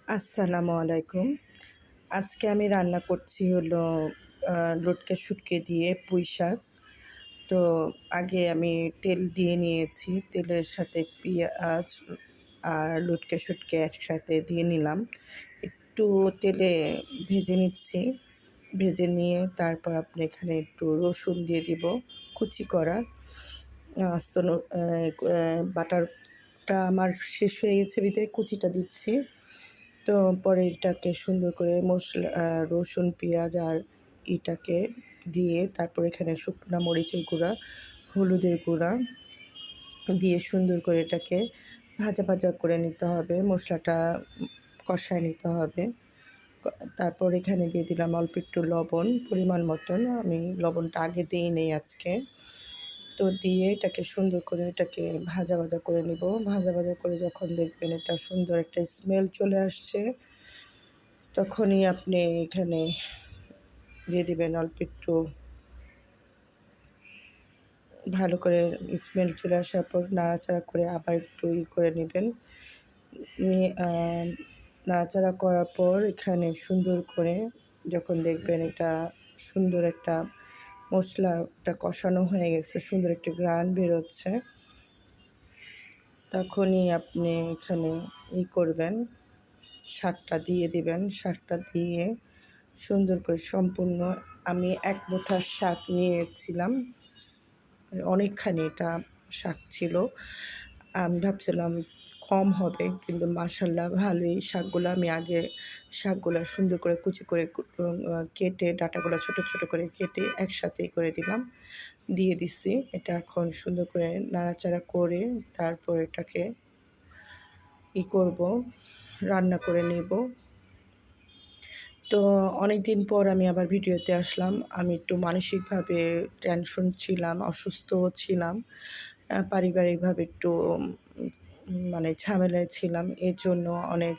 আসসালামু আলাইকুম। আজকে আমি রান্না করছি হলো লটকে শুটকি দিয়ে পুঁই শাক। তো আগে আমি তেল দিয়ে নিয়েছি। তেলের সাথে পেঁয়াজ আর লটকে শুটকি একসাথে দিয়ে নিলাম। একটু তেলে ভেজে নিচ্ছি। ভেজে নিয়ে তারপর আপনি এখানে একটু রসুন দিয়ে দিব কুচি করা। আস্ত বাটারটা আমার শেষ হয়ে গেছে বিধায় কুচিটা দিচ্ছি। তো পরে এটাকে সুন্দর করে রসুন পেঁয়াজ আর এটাকে দিয়ে তারপর এখানে শুকনো মরিচের গুঁড়া, হলুদের গুঁড়া দিয়ে সুন্দর করে এটাকে ভাজা ভাজা করে নিতে হবে। মশলাটা কষায় নিতে হবে। তারপর এখানে দিয়ে দিলাম অল্প একটু লবণ পরিমাণ মতন। আমি লবণটা আগে দিই নেই আজকে। তো দিয়ে এটাকে সুন্দর করে এটাকে ভাজা ভাজা করে নিব। ভাজা ভাজা করে যখন দেখবেন এটা সুন্দর একটা স্মেল চলে আসছে, তখনই আপনি এখানে দিয়ে দিবেন অল্প একটু ভালো করে স্মেল চলে আসার পর নাড়াচাড়া করে আবার একটু করে নেবেন। নিয়ে নাড়াচাড়া করার পর এখানে সুন্দর করে যখন দেখবেন এটা সুন্দর একটা মশলাটা কষানো হয়ে গেছে, সুন্দর একটা ঘ্রাণ বেরোচ্ছে, তখনই আপনি এখানে করবেন, শাকটা দিয়ে দিবেন। শাকটা দিয়ে সুন্দর করে সম্পূর্ণ আমি ১ মুঠা শাক নিয়েছিলাম। অনেকখানি এটা শাক ছিল। আমি ভাবছিলাম কম হবে, কিন্তু মাশাআল্লাহ ভালোই শাকগুলো। আমি আগে শাকগুলো সুন্দর করে কুচি করে কেটে ডাঁটাগুলো ছোট ছোট করে কেটে একসাথেই করে দিলাম, দিয়ে দিচ্ছি। এটা এখন সুন্দর করে নাড়াচাড়া করে তারপর এটাকে করব, রান্না করে নেব। তো অনেক দিন পর আমি আবার ভিডিওতে আসলাম। আমি একটু মানসিকভাবে টেনশন ছিলাম, অসুস্থও ছিলাম। পারিবারিকভাবে একটু মানে ঝামেলায় ছিলাম। এর জন্য অনেক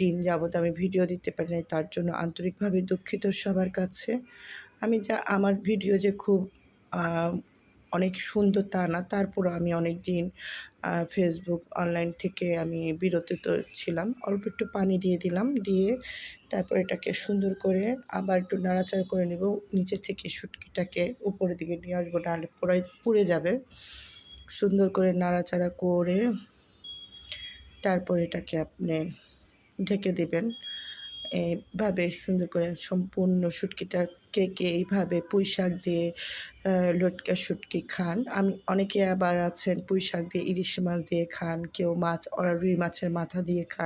দিন যাবৎ আমি ভিডিও দিতে পারি নাই। তার জন্য আন্তরিকভাবে দুঃখিত সবার কাছে। আমার ভিডিও যে খুব অনেক সুন্দর তা না। তারপরও আমি অনেকদিন ফেসবুক অনলাইন থেকে আমি বিরতিত ছিলাম। অল্প একটু পানি দিয়ে দিলাম। দিয়ে তারপর এটাকে সুন্দর করে আবার একটু নাড়াচাড়া করে নেব। নিচে থেকে শুটকিটাকে উপরের দিকে নিয়ে আসবো, নাহলে পুড়ে যাবে। সুন্দর করে নাড়াচাড়া করে তারপর এটাকে আপনি ঢেকে দেবেন। এইভাবে সুন্দর করে সম্পূর্ণ শুটকিটাকে এইভাবে পুঁই শাক দিয়ে লটকা শুটকি খান। অনেকে আবার আছেন পুঁই শাক দিয়ে ইলিশ মাছ দিয়ে খান, কেউ রুই মাছের মাথা দিয়ে খান।